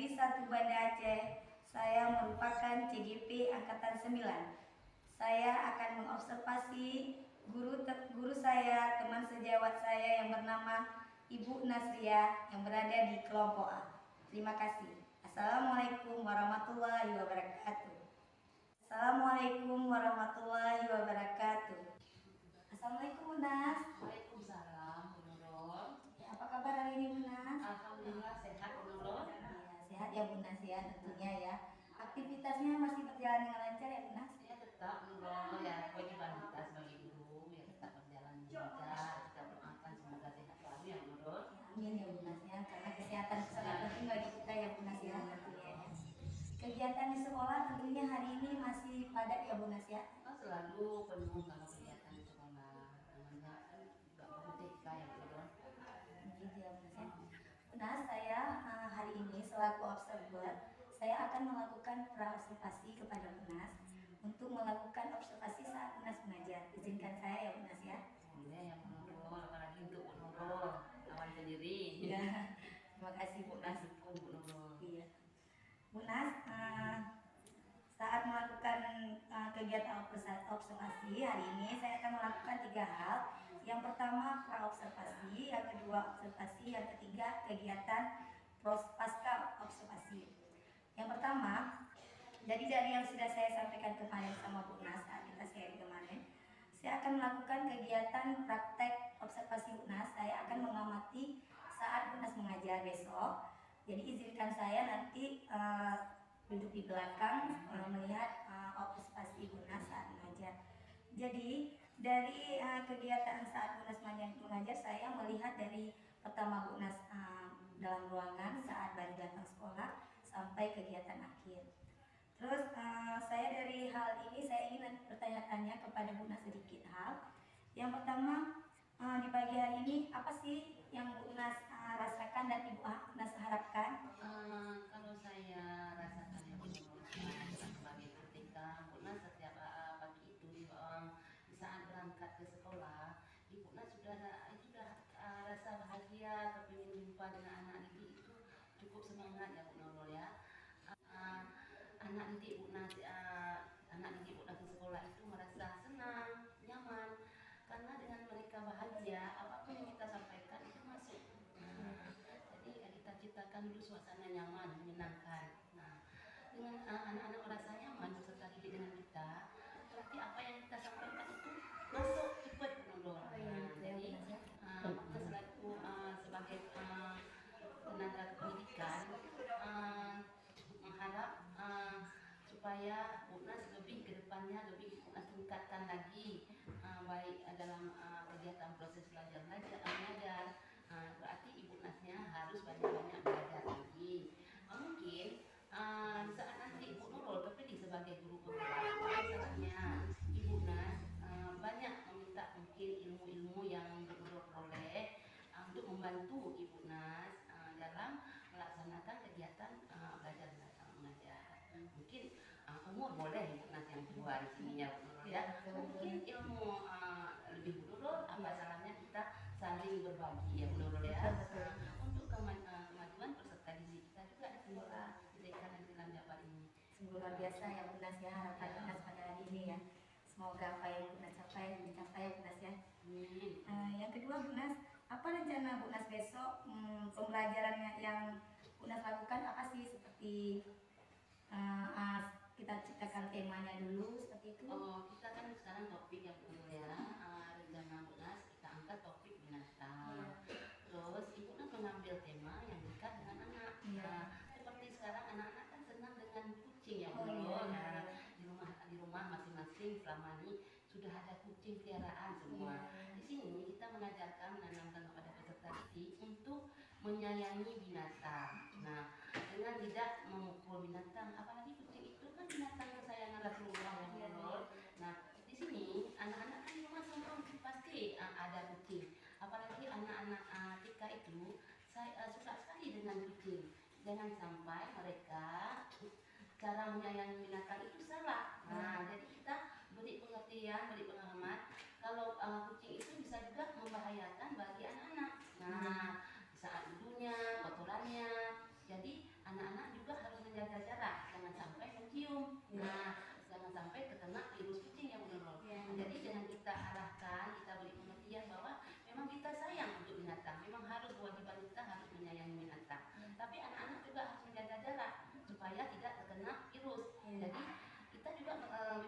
Negeri 1 Banda Aceh. Saya merupakan CGP Angkatan 9. Saya akan mengobservasi guru saya, teman sejawat saya yang bernama Ibu Nasria yang berada di kelompok A. Terima kasih. Assalamualaikum warahmatullahi wabarakatuh. Assalamualaikum warahmatullahi wabarakatuh. Assalamualaikum Bu Nas. Waalaikumsalam, Bu Nurul. Ya, apa kabar hari ini Bu Nas? Alhamdulillah sehat, Bu Nurul. Ya, sehat ya Bu Nas ya tentunya ya. Aktivitasnya masih berjalan dengan lancar ya Bu Nas? Ya tetap Bu Nurul, ya kewajiban kita sebagai guru ya tetap berjalan lancar. Kita doakan semoga sehat selalu ya Bu Nurul. Amin ya Bu Nas ya, karena kesehatan sangat penting bagi kita ya Bu Nas ya tentunya ya. Kegiatan di sekolah tentunya hari ini masih padat ya Bu Nas ya? Selalu penuh kalau kegiatan di sekolah. Namanya kan juga merdeka ya Bu Nurul. Gitu ya Bu Nas ya. Bu Nas, saya hari ini selaku observer, saya akan melakukan praobservasi kepada Bu Nas untuk melakukan observasi saat Bu Nas mengajar. Izinkan saya ya Bu Nas ya. Boleh ya Bu Nurul, apalagi untuk Bu Nurul lawan sendiri. Ya, terima kasih Bu Nas. Bu Nurul. Iya. Bu Nas, saat melakukan kegiatan observasi hari ini saya akan melakukan 3 hal. Yang pertama praobservasi, yang kedua observasi, yang ketiga kegiatan pasca observasi. Yang pertama, jadi dari yang sudah saya sampaikan kemarin sama Bu Nas saat kita sharing kemarin, saya akan melakukan kegiatan praktek observasi Bu Nas. Saya akan mengamati saat Bu Nas mengajar besok. Jadi izinkan saya nanti duduk di belakang melihat observasi Bu Nas saat mengajar. Jadi dari kegiatan saat Bu Nas mengajar, saya melihat dari pertama Bu Nas dalam ruangan saat baru datang sekolah sampai kegiatan akhir. Terus saya dari hal ini saya ingin bertanya-tanya kepada Bu Nas sedikit hal. Yang pertama, di pagi hari ini apa sih yang Bu Nas rasakan dan Ibu Nas harapkan? Kalau saya rasakan ya Bu Nurul sebagai ketika Bu Nas setiap pagi itu di saat berangkat ke sekolah, Ibu Nas sudah rasa bahagia, kepingin jumpa dengan anak didik itu cukup semangat ya Bu Nurul ya. Anak didik Bu Nas di sekolah itu merasa senang, nyaman karena dengan mereka bahagia apapun yang kita sampaikan itu masuk. Jadi kita ciptakan dulu suasana nyaman, menyenangkan. Nah, dengan anak-anak merasa nyaman beserta didik dengan kita, berarti apa yang kita sampaikan itu masuk cepat menurut. Jadi kita selaku sebagai tenaga kependidikan mengharap supaya Bu Nas lebih ke depannya lebih tingkatkan lagi baik dalam kegiatan proses belajar mengajar. Berarti Ibu Nasnya harus banyak-banyak belajar lagi. Mungkin saat nanti Ibu Nurul terpilih sebagai guru penggerak, misalnya Ibu Nas banyak meminta mungkin ilmu-ilmu yang Ibu Nurul peroleh untuk membantu Ibu Nas dalam melaksanakan kegiatan belajar mengajar. Mungkin umur boleh Ibu Nas yang tua di sini ya Bu Nurul ya. Mungkin ilmu lebih Bu Nurul, apa salahnya kita saling berbagi ya Bu Nurul ya. Untuk kemajuan peserta didik kita juga semoga diberikan dengan jawaban ini. Sungguh luar biasa ya Bu Nas ya, harapan Bu Nas pada hari ini ya. Semoga apa yang Bu Nas capai dicapai ya Bu Nas ya. Yang kedua Bu Nas, apa rencana Bu Nas besok pembelajaran yang Bu Nas lakukan apa sih, seperti kita ciptakan temanya dulu seperti itu? Kita kan sekarang topik ya Bu Nurul ya. Rencana Bu Nas kita angkat topik binatang. Terus Ibu Nas mengambil tema yang dekat dengan anak. Seperti sekarang anak-anak kan senang dengan kucing ya Bu Nurul. Di rumah masing-masing selama ini sudah ada kucing peliharaan semua. Di sini kita mengajarkan menanamkan kepada peserta didik untuk menyayangi binatang. Nah, dengan tidak memukul binatang, apalagi kucing itu kan binatang kesayangan Rasulullah ya Bu Nurul. Nah, di sini anak-anak kan di rumah semua pasti ada kucing. Apalagi anak-anak TK itu saya suka sekali dengan kucing. Jangan sampai mereka cara menyayangi binatang itu salah. Nah, jadi kita beri pengertian, beri pengalaman kalau kucing itu bisa juga membahayakan bagi anak-anak. Nah, saat dulunya, kotorannya. Jadi anak-anak juga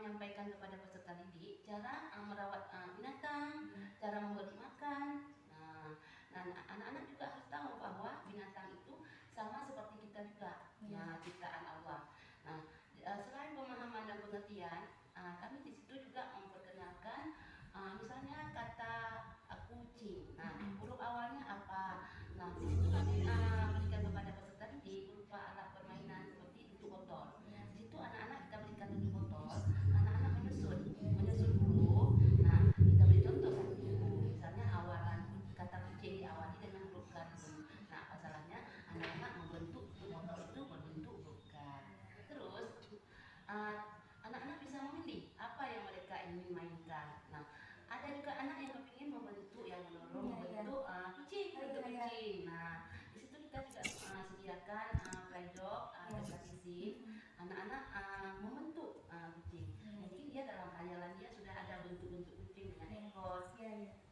menyampaikan kepada peserta didik cara merawat binatang, cara memberi makan. Nah, anak-anak juga harus tahu bahwa binatang itu sama seperti kita juga, ya ciptaan Allah. Nah, selain pemahaman dan pengertian, kami di situ juga memperkenalkan misalnya kata kucing. Nah, huruf awalnya apa? Nah, di situ kami berikan kepada peserta didik berupa alat permainan seperti tutup botol. Di situ anak-anak kita berikan tutup botol, anak-anak menyusun dulu. Nah, kita beri contoh saja. Misalnya awalan kata kucing diawali dengan huruf K. Nah, apa salahnya anak-anak membentuk tutup botol itu berbentuk huruf K. Terus anak-anak bisa memilih apa yang mereka ingin mainkan. Nah, ada juga anak yang kepingin membentuk yang menolong membentuk kucing. Nah, di situ kita juga sediakan playdoh edukasi sim. Anak-anak membentuk kucing. Mungkin dia dalam khayalan dia sudah ada bentuk-bentuk kucing dengan ekor,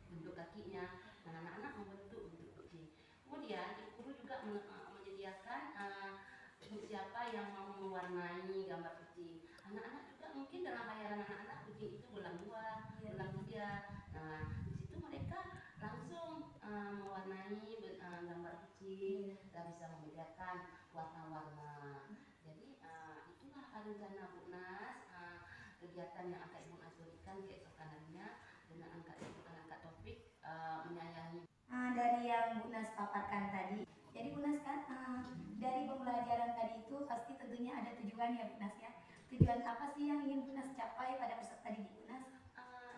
bentuk kakinya. Nah, anak-anak membentuk bentuk kucing. Kemudian ibu guru juga menyediakan siapa yang mau mewarnai gambar kucing. Anak-anak juga mungkin dalam khayalan anak-anak kucing itu belang 2, belang 3. Nah, di situ mereka langsung mewarnai gambar kucing dan bisa membedakan warna-warna. Jadi itulah rencana Bu Nas, kegiatan yang akan Ibu Nas berikan keesokan harinya dengan angkat topik menyayangi. Dari yang Bu Nas paparkan tadi, jadi Bu Nas kan dari pembelajaran tadi itu pasti tentunya ada tujuan ya Bu Nas ya. Tujuan apa sih yang ingin Bu Nas capai pada peserta didik Bu Nas?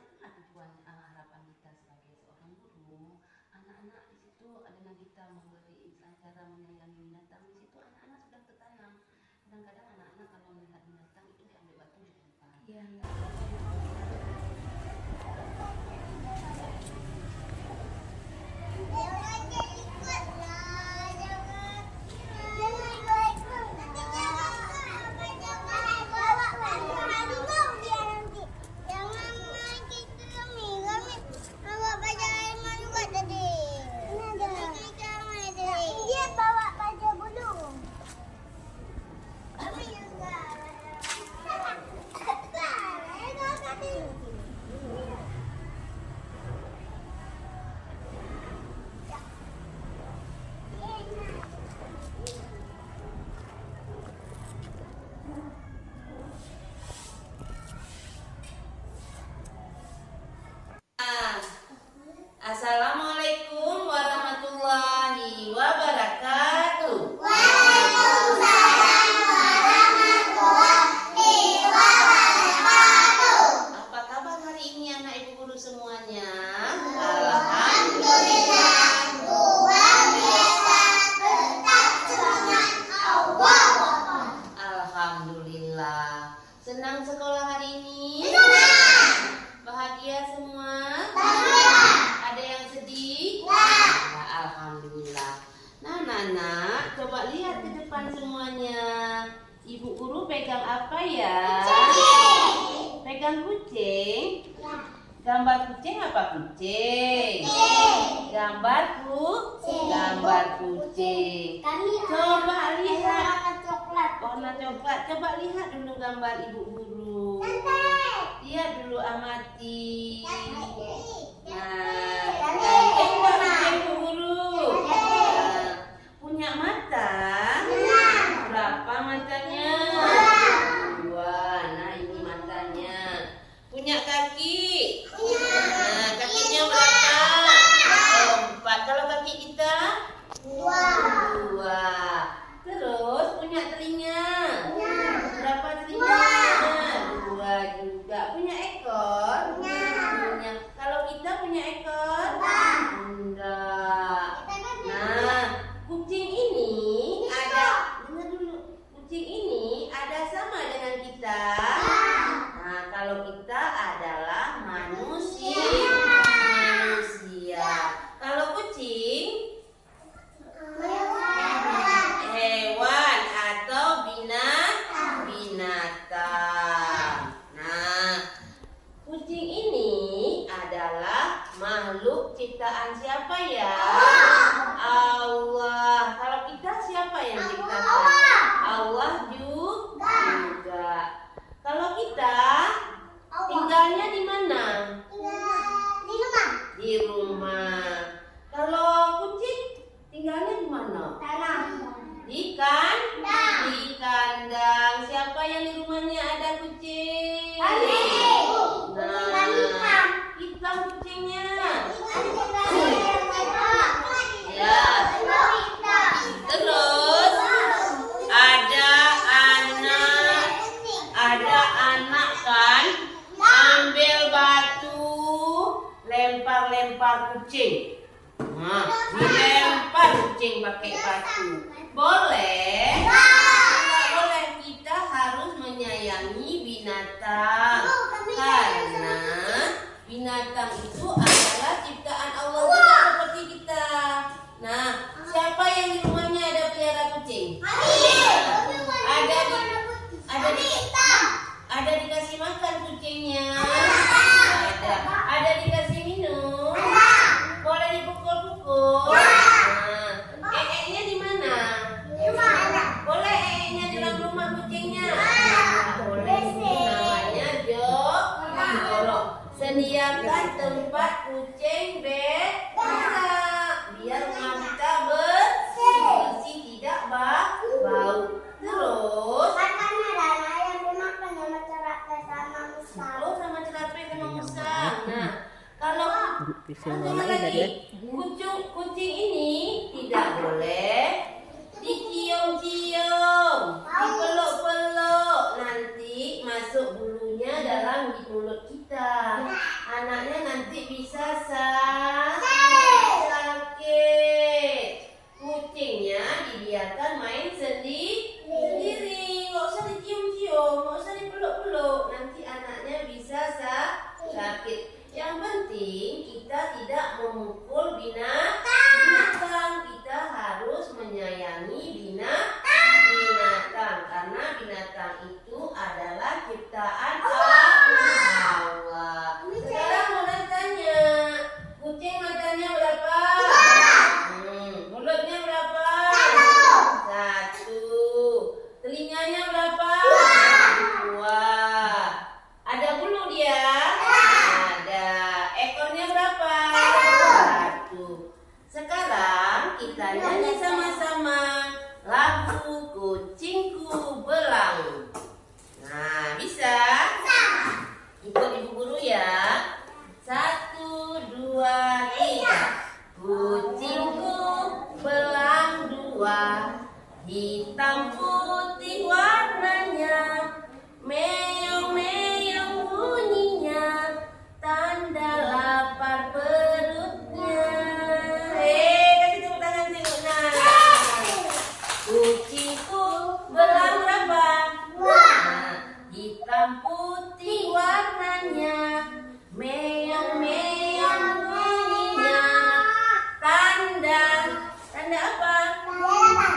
Itulah tujuan harapan kita sebagai seorang guru. Anak-anak di situ dengan kita memberi cara menyayangi binatang, di situ anak-anak sudah tertanam. Kadang-kadang anak-anak kalau melihat binatang itu diambil batu dilempar. Assalamualaikum warahmatullahi wabarakatuh. Apa kabar hari ini anak ibu guru semuanya? Alhamdulillah. Luar biasa. Tetap semangat. Alhamdulillah. Senang sekolah hari ini? Bahagia semua? Ada yang sedih? Ya, alhamdulillah. Nah, Nana, coba lihat ke depan semuanya. Ibu guru pegang apa ya? Kucing. Pegang kucing? Gambar kucing apa kucing? Gambar kucing. Gambar kucing. Coba lihat warna coklat. Coba lihat dulu gambar ibu guru. Lihat dulu amati. Nah, cantik nggak kucing ibu guru? Nah, punya mata? Berapa matanya? 2. Nah, ini matanya. Punya kaki? Nah, kakinya berapa? 4. Kalau kaki kita? 2. Terus punya telinga? Berapa telinganya? 2 juga. Punya ekor? Punya. Kalau kita punya ekor? Enggak. Nah, kucing ini ada, dengar dulu. Kucing ini ada sama dengan kita? Nah, kalau kita adalah manusia. Kalau kucing? Hewan atau binatang. rumahnya ada kucing? Hitam kucingnya. Ya. Terus ada anak kan ambil batu lempar kucing. Nah, dilempar kucing pakai batu. Boleh? Nggak boleh. Kita harus menyayangi binatang karena binatang itu adalah ciptaan Allah juga seperti kita. Nah, siapa yang di rumahnya ada pelihara kucing? Ada dikasih makan kucingnya. Ada dikasih minum. Boleh dipukul-pukul. Nah, ee-nya di mana? Boleh ee-nya di dalam rumah kucingnya? Boleh. Namanya jorok. Sediakan tempat kucing berak biar rumah kita bersih, tidak bau. Terus sama cerapet sama musang. Nah, kalau satu lagi, kucing ini tidak boleh dicium-cium, dipeluk-peluk, nanti masuk bulunya dalam di mulut kita. Anaknya nanti bisa sakit. Kucingnya dibiarkan main sendiri, nggak usah dicium-cium, nggak usah dipeluk-peluk, nanti anaknya bisa sakit. Yang penting kita tidak memukul binatang. Kita harus menyayangi binatang karena binatang itu adalah ciptaan Allah. Sekarang mau tanya, kucing matanya berapa? Mulutnya berapa? Satu. Telinganya berapa? Dua. Ada bulu dia? Ada. Ekornya berapa? Satu. Sekarang kita nyanyi sama-sama lagu Kucingku Belang. Nah, bisa? Ikut ibu guru ya. 1, 2, 3. Kucingku belang dua, hitam putih warnanya, meong-meong bunyinya, tanda lapar perutnya. Kasih tepuk tangan tengok. Nah, kucingku belang berapa? Nah, hitam putih warnanya, meong-meong bunyinya, tanda apa?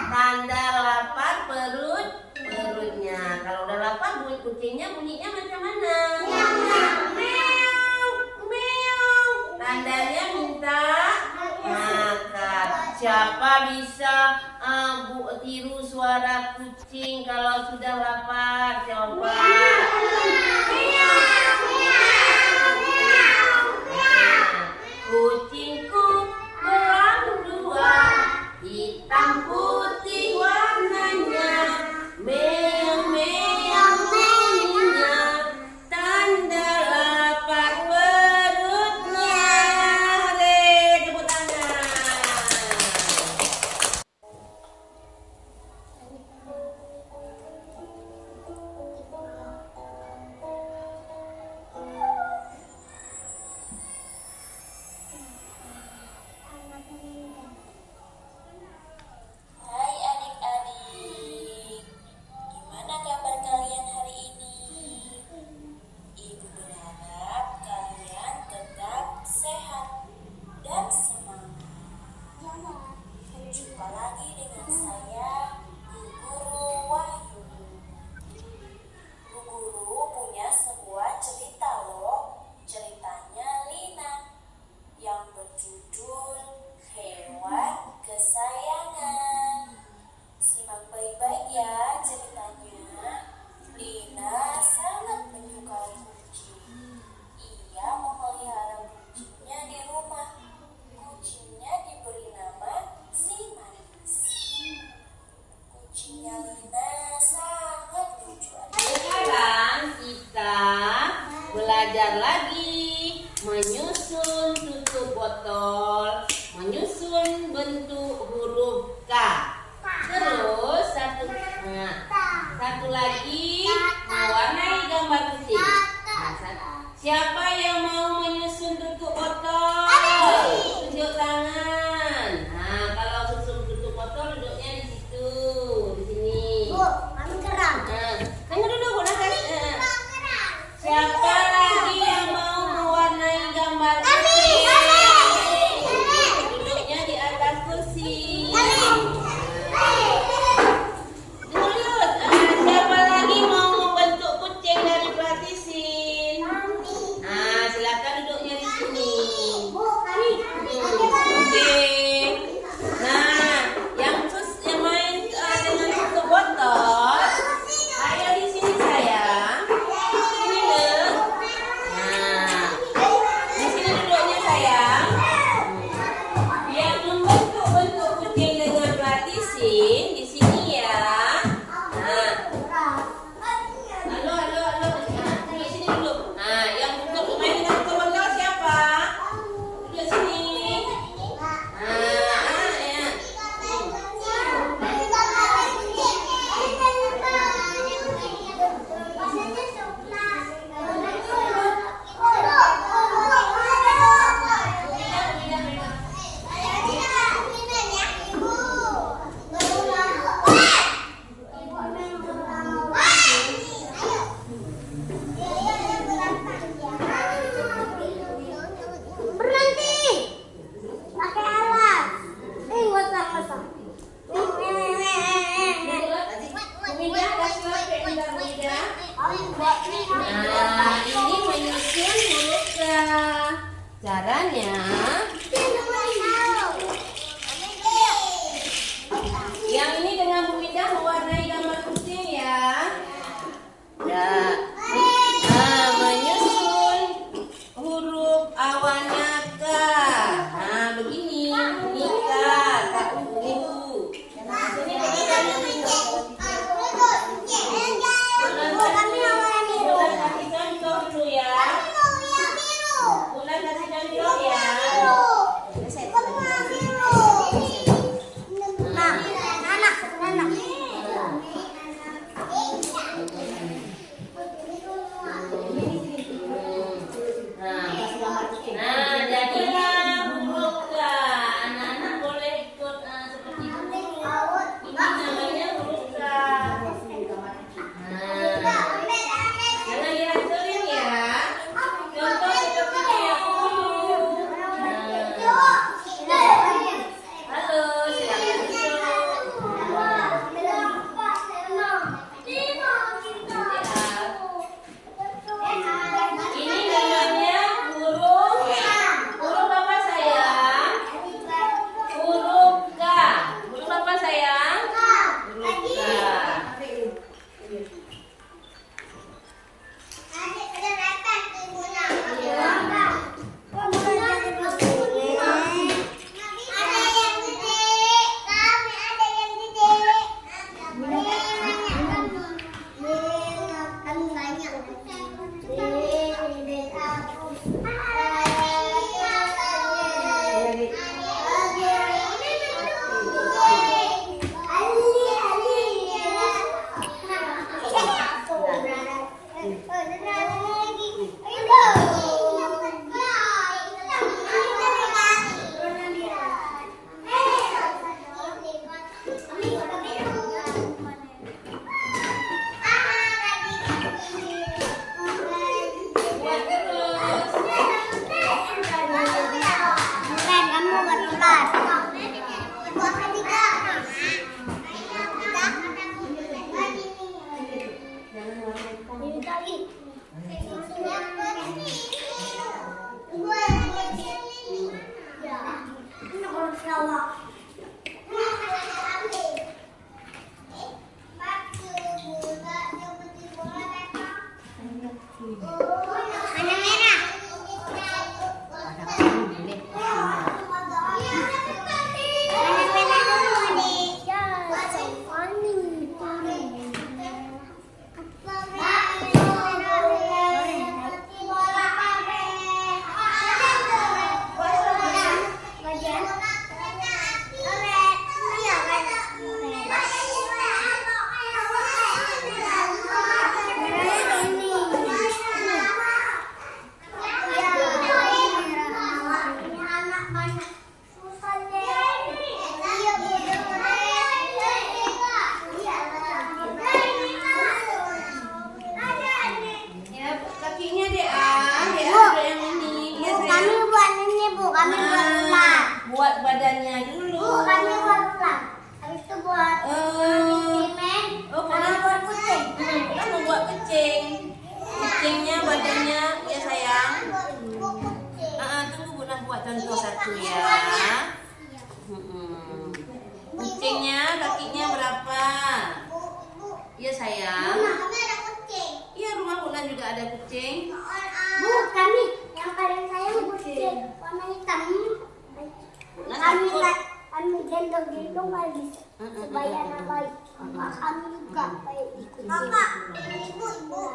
Tanda lapar perutnya. Kalau udah lapar bunyinya macam mana? Meong, meong. Tandanya minta makan. Siapa bisa tiru suara kucing kalau sudah lapar? Coba. Kucingku belang dua, hitam putih warnanya, meong-meong bunyinya, tanda lapar perutnya. Tepuk tangan. belajar lagi menyusun tutup botol, menyusun bentuk huruf K. Terus satu lagi mewarnai gambar kucing. Siapa yang mau menyusun tutup botol? Tunjuk tangan. Nah, kalau susun tutup botol duduknya di situ, di sini. Tunggu dulu, Bu Nasar. Siapa lagi yang mau mewarnai gambar kucing? Duduknya di atas kursi. Terus, siapa lagi mau membentuk kucing dari partisin? Nah, silakan satu ya. Mm-mm. Kucingnya kakinya berapa? Iya sayang. Iya rumah Bunda juga ada kucing. Bu, kami yang paling sayang kucing warna hitam. Bunda Kami takut. kami gendong-gendong lagi supaya anak baik. Kakak kami juga baik di kucing. Kakak, ibu.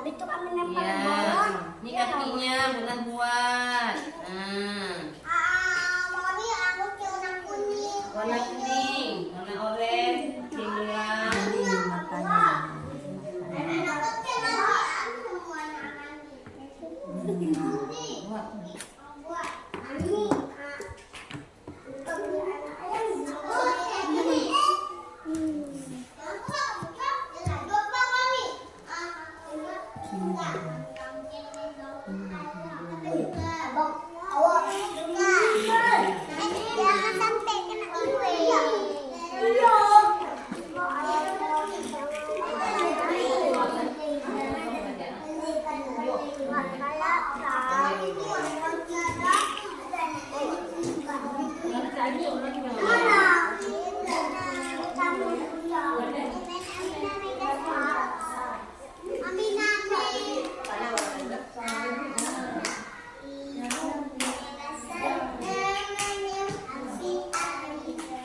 Itu kami lempar Iya. bola. Ini kakinya Bunda buat. Nah, Mami, aku warna kuning. warna kuning, warna oranye, hilang. Jangan sampai kena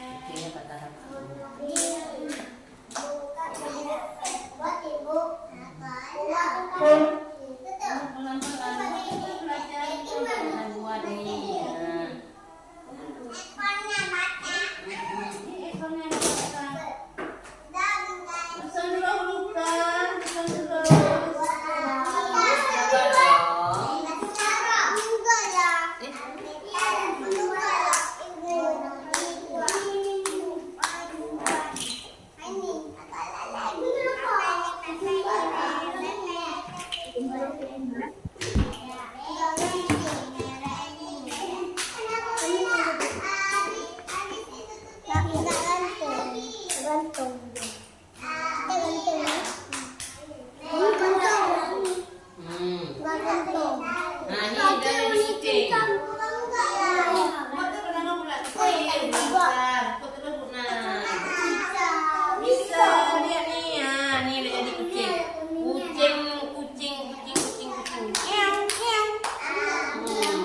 Kakinya patah. Pelan-pelan buat nih. Nah, ini dari kucing. Buat pernah pula kucing besar. Buat terus Bunda. Bisa lihat nih ya, nih udah jadi kucing. Kucing. Kiau.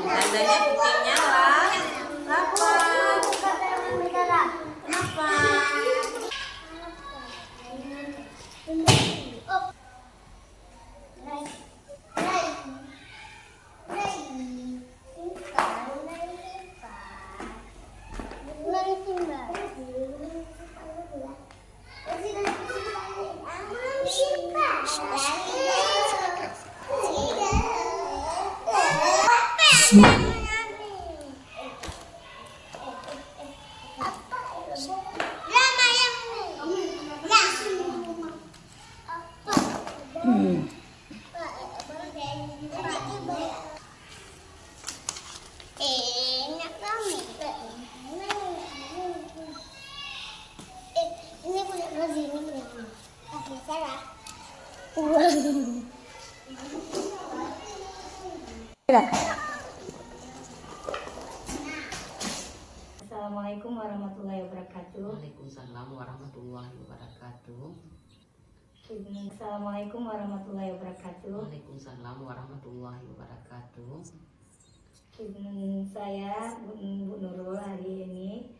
Tandanya kucingnya lah. Lapar. Kenapa? Enak kami. Ini punya Rozi, ini punya Mama. Kasih Sarah. Assalamualaikum warahmatullahi wabarakatuh. Waalaikumsalam warahmatullahi wabarakatuh. Assalamualaikum warahmatullahi wabarakatuh. Waalaikumsalam warahmatullahi wabarakatuh. Saya Bu Nurul hari ini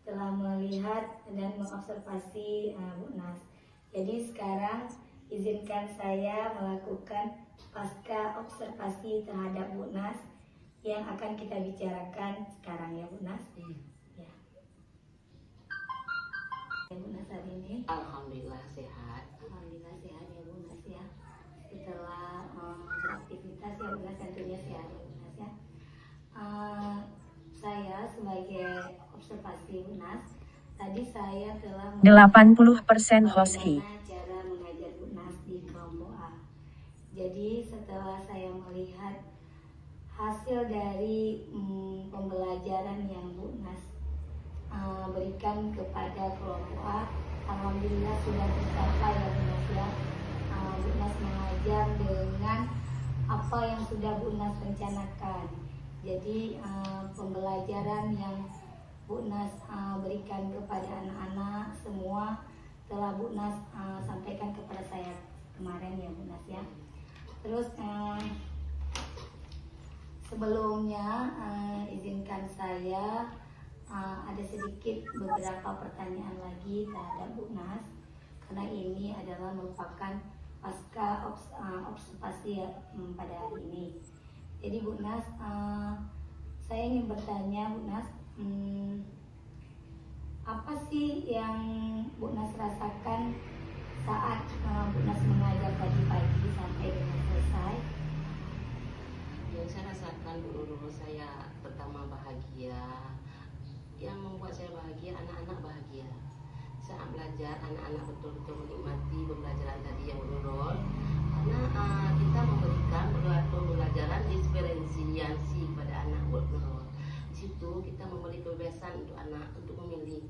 telah melihat dan mengobservasi Bu Nas. Jadi sekarang izinkan saya melakukan pasca observasi terhadap Bu Nas yang akan kita bicarakan sekarang ya Bu Nas. Ya. Ya Bu Nas hari ini. Alhamdulillah sehat. Alhamdulillah sehat ya Bu Nas ya. Setelah beraktivitas ya Bu Nas tentunya sehat ya Bu Nas ya. Saya sebagai observasi Bu Nas, tadi saya telah 80% hoski. bagaimana cara mengajar Bu Nas di kelompok A. Jadi setelah saya melihat hasil dari pembelajaran yang Bu Nas berikan kepada kelompok A, alhamdulillah sudah tercapai ya Bu Nas ya. Bu Nas mengajar dengan apa yang sudah Bu Nas rencanakan. Jadi pembelajaran yang Bu Nas berikan kepada anak-anak semua telah Bu Nas sampaikan kepada saya kemarin ya Bu Nas ya. Terus sebelumnya izinkan saya ada sedikit beberapa pertanyaan lagi terhadap Bu Nas, karena ini adalah merupakan pasca observasi pada hari ini. Jadi Bu Nas, saya ingin bertanya Bu Nas, apa sih yang Bu Nas rasakan saat Bu Nas mengajar pagi-pagi sampai dengan selesai? Yang saya rasakan dulu saya pertama bahagia. Yang membuat saya bahagia, anak-anak bahagia. Saat belajar, anak-anak betul-betul menikmati pembelajaran tadi yang menurut. Karena kita memberikan pembelajaran diferensiasi pada anak menurut. Di situ kita memberi kebebasan untuk anak untuk memilih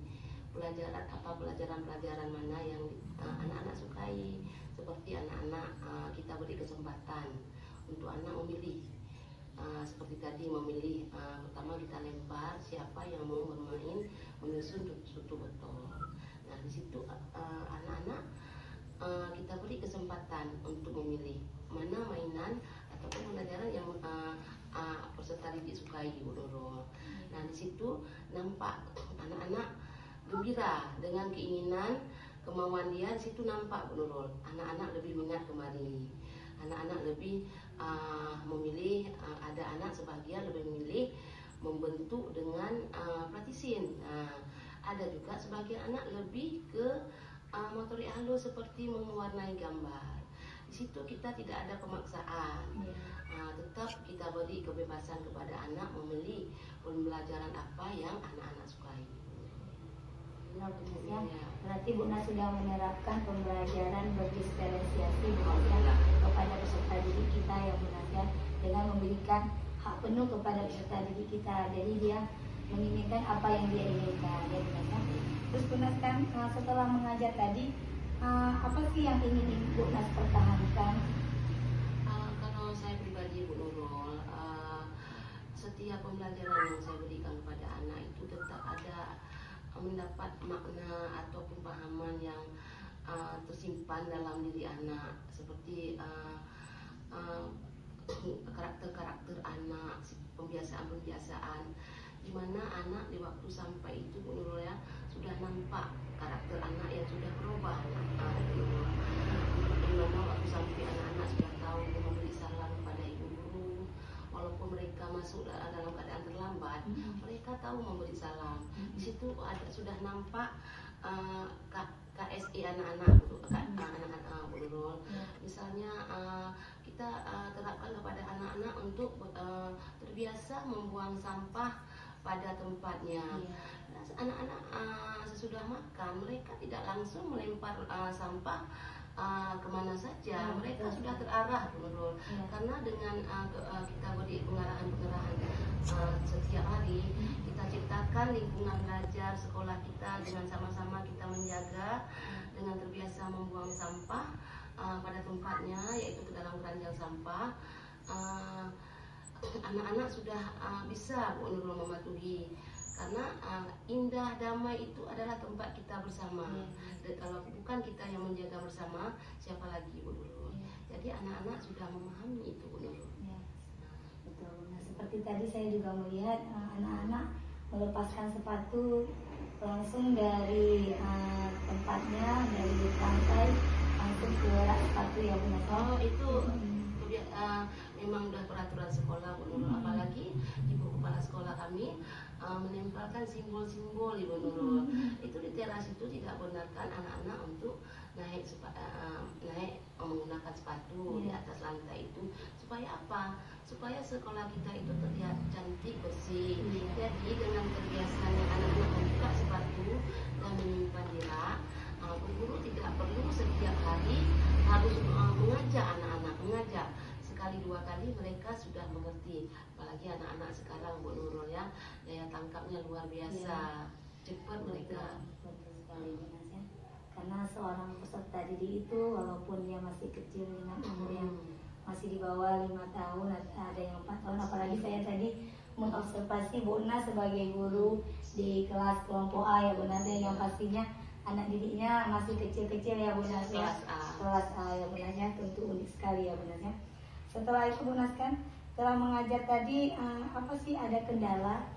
pelajaran mana yang anak-anak sukai. Seperti anak-anak kita beri kesempatan untuk anak memilih. Seperti tadi memilih pertama kita lempar siapa yang mau bermain menyusun suatu botol. Nah di situ anak-anak kita beri kesempatan untuk memilih mana mainan ataupun pembelajaran yang peserta didik sukai Bu Nurul. Nah di situ nampak anak-anak gembira dengan keinginan kemauan dia. Di situ nampak Bu Nurul, anak-anak lebih minat kemari. Anak-anak lebih memilih, ada anak sebagian lebih memilih membentuk dengan pratisin. Ada juga sebagian anak lebih ke motorik halus seperti mewarnai gambar. Di situ kita tidak ada pemaksaan, tetap kita beri kebebasan kepada anak memilih pembelajaran apa yang anak-anak sukai. Ya, berarti Bu Nas sudah menerapkan pembelajaran berdiferensiasi kepada peserta didik kita yang benar ya, dengan memberikan hak penuh kepada peserta didik kita. Jadi dia menginginkan apa yang dia inginkan ya Bu Nas. Terus Bu Nas kan setelah mengajar tadi apa sih yang ingin Bu Nas pertahankan? Kalau saya pribadi Bu Nurul, setiap pembelajaran yang saya berikan kepada anak itu tetap ada mendapat makna atau pemahaman yang tersimpan dalam diri anak, seperti karakter-karakter anak, pembiasaan-pembiasaan, di mana anak di waktu sampai itu Bu Nurul ya sudah nampak karakter anak yang sudah berubah. Di mana waktu sampai anak-anak sudah tahu memberi salam kepada ibu guru, walaupun mereka masuk dalam keadaan terlambat, mereka tahu memberi salam. Di situ sudah nampak KSI anak-anak Bu Nurul. Misalnya kita terapkan kepada anak-anak untuk terbiasa membuang sampah pada tempatnya. Anak-anak sesudah makan mereka tidak langsung melempar sampah kemana saja, mereka sudah terarah Bu Nurul. Karena dengan kita beri pengarahan setiap hari, kita ciptakan lingkungan belajar sekolah kita dengan sama-sama kita menjaga dengan terbiasa membuang sampah pada tempatnya, yaitu ke dalam keranjang sampah. Anak-anak sudah bisa Bu Nurul mematuhi, karena indah damai itu adalah tempat kita bersama. Dan kalau bukan kita yang menjaga bersama, siapa lagi Bu Nurul? Jadi anak-anak sudah memahami itu Bu Nurul. Ya, betul. Nah, seperti tadi saya juga melihat anak-anak melepaskan sepatu langsung dari tempatnya, dari lantai langsung ke rak sepatu ya Bu Nas. Oh itu memang udah peraturan sekolah Bu Nurul. Apalagi ibu kepala sekolah kami menempelkan simbol-simbol Ibu Nurul. Itu di teras itu tidak benarkan anak-anak untuk naik menggunakan sepatu di atas lantai itu. Supaya apa? Supaya sekolah kita itu terlihat cantik, bersih. Jadi dengan kebiasaan anak-anak membuka sepatu dan menyimpan di rak, guru tidak perlu setiap hari harus mengajak anak-anak, mengajak. Sekali dua kali mereka sudah mengerti. Apalagi anak-anak sekarang Bu Nurul ya, daya tangkapnya luar biasa, cepat mereka. Betul sekali Bu Nas ya. Karena seorang peserta didik itu walaupun dia masih kecil dengan umur yang masih di bawah 5 tahun, ada yang 4 tahun, apalagi saya tadi mengobservasi Bu Nas sebagai guru di kelas kelompok A ya Bu Nas ya, yang pastinya anak didiknya masih kecil-kecil ya Bu Nas ya. Kelas A. Kelas A ya Bu Nas ya, tentu unik sekali ya Bu Nas ya. Setelah itu Bu Nas kan telah mengajar tadi, apa sih ada kendala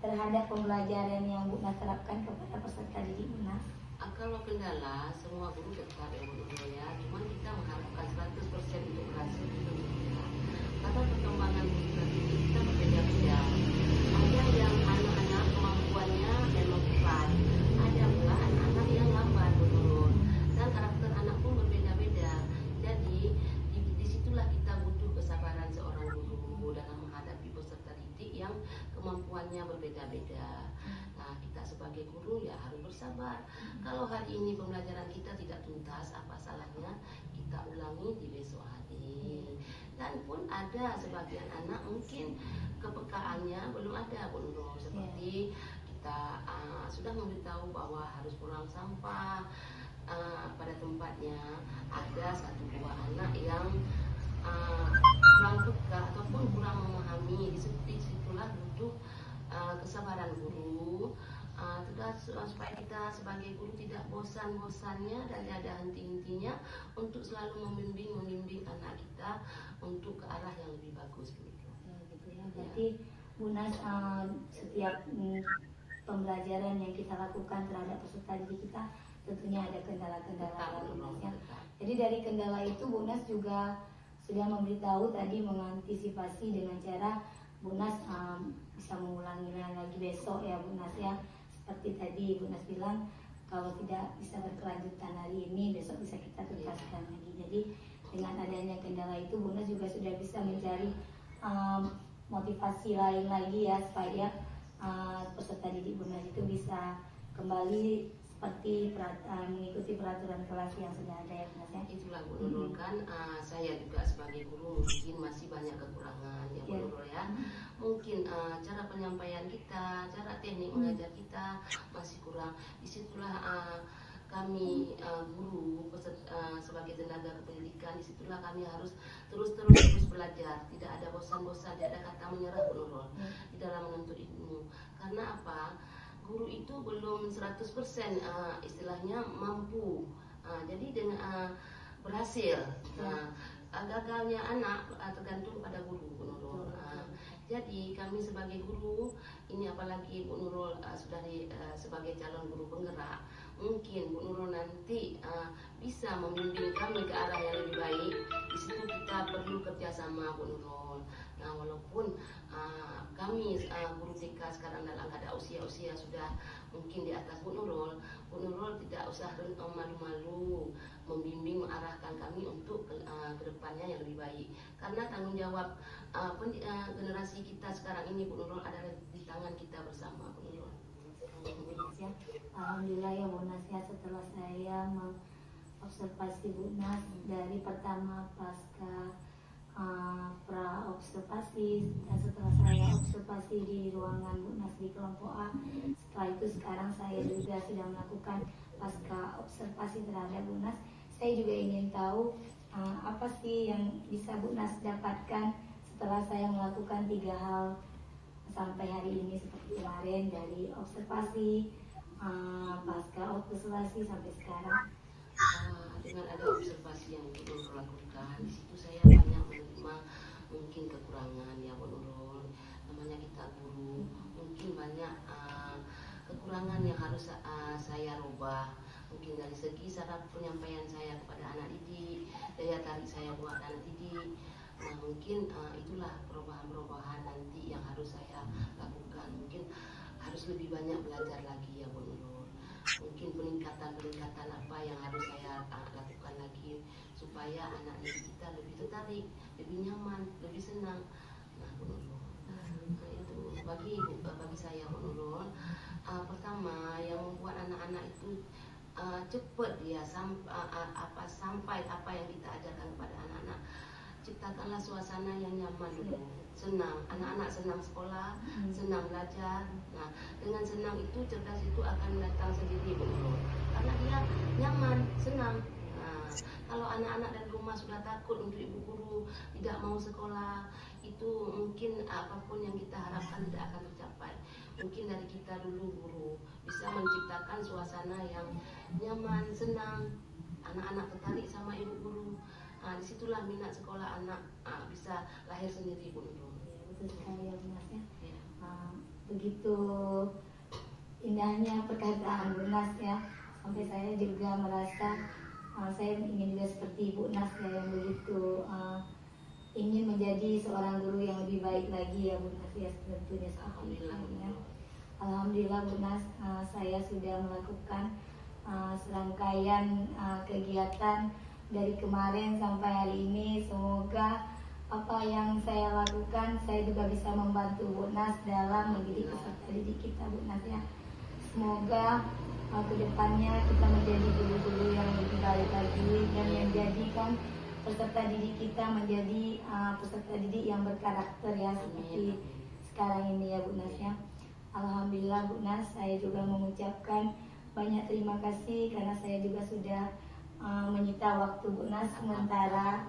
terhadap pembelajaran yang Bu Nas terapkan kepada peserta didik Bu Nas? Kalau kendala semua guru tetap ya Bu Nurul ya, cuman kita mengharapkan 100% untuk berhasil itu kita. Karena perkembangan kita berbeda-beda. Ada yang anak-anak kemampuannya memang cepat, ada pula anak-anak yang lambat Bu Nurul. Dan karakter anak pun berbeda-beda. Jadi disitulah kita butuh kesabaran seorang guru dalam menghadapi peserta didik yang kemampuannya berbeda-beda. Nah, kita sebagai guru ya harus bersabar. Kalau hari ini pembelajaran kita tidak tuntas, apa salahnya kita ulangi di besok hari. Dan pun ada sebagian anak mungkin kepekaannya belum ada Bu Nurul, seperti kita sudah memberitahu bahwa harus buang sampah pada tempatnya. Ada 1-2 anak yang kurang peka ataupun kurang memahami. Disitulah butuh kesabaran guru, supaya kita sebagai guru tidak bosan-bosannya dan tidak ada henti-hentinya untuk selalu membimbing anak kita untuk ke arah yang lebih bagus begitu. Ya, gitu ya. Berarti Bu Nas, setiap pembelajaran yang kita lakukan terhadap peserta didik kita tentunya ada kendala-kendala ya, Bu Nas ya. Jadi dari kendala itu Bu Nas juga sudah memberitahu tadi, mengantisipasi dengan cara Bu Nas bisa mengulanginya lagi besok ya Bu Nas ya. Seperti tadi Bu Nas bilang, kalau tidak bisa berkelanjutan hari ini, besok bisa kita tuntaskan lagi. Jadi dengan adanya kendala itu Bu Nas juga sudah bisa mencari motivasi lain lagi ya, supaya peserta didik Bu Nas itu bisa kembali seperti mengikuti peraturan kelas yang sudah ada ya Bu Nas ya. Itulah Bu Nurul kan, saya juga sebagai guru mungkin masih banyak kekurangan ya Bu Nurul ya. Mungkin cara penyampaian kita, cara teknik mengajar kita masih kurang. Disitulah kami guru sebagai tenaga pendidikan, disitulah kami harus terus belajar, tidak ada bosan-bosan, tidak ada kata menyerah Bu Nurul di dalam menuntut ilmu. Karena apa? Guru itu belum 100% istilahnya mampu. Jadi dengan berhasil. Gagalnya anak tergantung pada guru Bu Nurul. Jadi kami sebagai guru ini, apalagi Bu Nurul sudah sebagai calon guru penggerak, mungkin Bu Nurul nanti bisa membimbing kami ke arah yang lebih baik. Di situ kita perlu kerjasama Bu Nurul. Nah, walaupun kami guru TK sekarang dalam keadaan usia sudah mungkin di atas Bu Nurul tidak usah malu-malu membimbing, mengarahkan kami untuk ke depannya yang lebih baik. Karena tanggung jawab generasi kita sekarang ini Bu Nurul adalah di tangan kita bersama Bu Nurul. Ya. Alhamdulillah ya Bu Nas ya, setelah saya mengobservasi Bu Nas dari pertama pasca pra-observasi, dan setelah saya observasi di ruangan Bu Nas di kelompok A, setelah itu sekarang saya juga sudah melakukan pasca observasi terhadap Bu Nas. Saya juga ingin tahu apa sih yang bisa Bu Nas dapatkan setelah saya melakukan 3 hal sampai hari ini, seperti kemarin dari observasi, pasca observasi sampai sekarang. Dengan ada observasi yang Bu Nurul lakukan, di situ saya banyak menerima mungkin kekurangan ya Bu Nurul. Namanya kita guru, mungkin banyak kekurangan yang harus saya rubah. Mungkin dari segi cara penyampaian saya kepada anak didik, daya tarik saya buat anak didik. Nah, mungkin itulah perubahan-perubahan nanti yang harus saya lakukan. Mungkin harus lebih banyak belajar lagi ya Bu Nurul. Mungkin peningkatan apa yang harus saya lakukan lagi supaya anak didik kita lebih tertarik, lebih nyaman, lebih senang. Nah Bu Nurul, itu bagi saya Bu Nurul. Pertama, yang membuat anak-anak itu cepat dia sampai apa yang kita ajarkan kepada anak-anak. Ciptakanlah suasana yang nyaman dulu, senang. Anak-anak senang sekolah, senang belajar. Nah, dengan senang itu, cerdas itu akan datang sendiri Bu Nurul. Karena dia nyaman, senang. Nah, kalau anak-anak dari rumah sudah takut untuk ibu guru, tidak mau sekolah, itu mungkin apapun yang kita harapkan tidak akan tercapai. Mungkin dari kita dulu guru bisa menciptakan suasana yang nyaman, senang, anak-anak tertarik sama ibu guru. Disitulah minat sekolah anak bisa lahir sendiri Bu Nurul. Betul sekali ya Bu Nas ya. Ya. Begitu indahnya perkataan Bu Nas ya, sampai saya juga merasa saya ingin juga seperti Bu Nas ya, yang begitu ingin menjadi seorang guru yang lebih baik lagi ya Bu Nas ya, tentunya seperti itu ya. Alhamdulillah Bu Nas, saya sudah melakukan serangkaian kegiatan dari kemarin sampai hari ini. Semoga apa yang saya lakukan, saya juga bisa membantu Bu Nas dalam mendidik peserta didik kita Bu Nas ya. Semoga kedepannya kita menjadi guru-guru yang lebih baik lagi dan menjadikan peserta didik kita menjadi peserta didik yang berkarakter ya, seperti sekarang ini ya Bu Nas ya. Alhamdulillah Bu Nas, saya juga mengucapkan banyak terima kasih karena saya juga sudah menyita waktu Bu Nas sementara.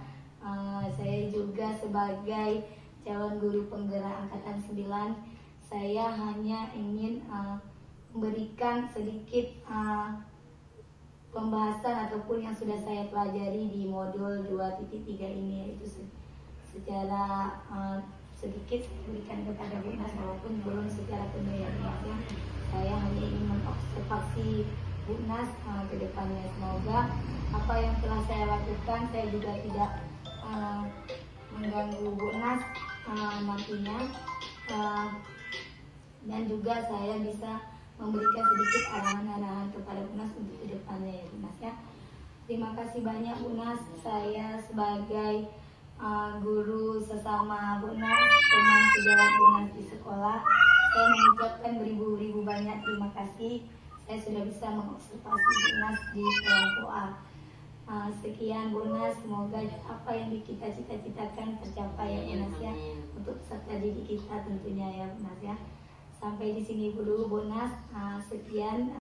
Saya juga sebagai calon guru penggerak angkatan 9, saya hanya ingin memberikan sedikit pembahasan ataupun yang sudah saya pelajari di modul 2.3 ini, yaitu secara sedikit saya berikan kepada Bu Nas walaupun belum secara penuh ya Bu Nas ya. Saya hanya ingin mengobservasi Bu Nas ke depannya. Semoga apa yang telah saya lakukan saya juga tidak mengganggu Bu Nas nantinya, dan juga saya bisa memberikan sedikit arahan-arahan kepada Bu Nas untuk kedepannya ya Bu Nas ya. Terima kasih banyak Bu Nas. Saya sebagai guru sesama Bu Nas, teman sejawat Bu Nas di sekolah, saya mengucapkan beribu-ribu banyak terima kasih. Saya sudah bisa mengobservasi Bu Nas di kelompok A. Sekian Bu Nas, semoga apa yang kita cita-citakan tercapai ya Bu Nas ya, untuk peserta didik kita tentunya ya Bu Nas ya. Sampai di sini dulu Bu Nas, sekian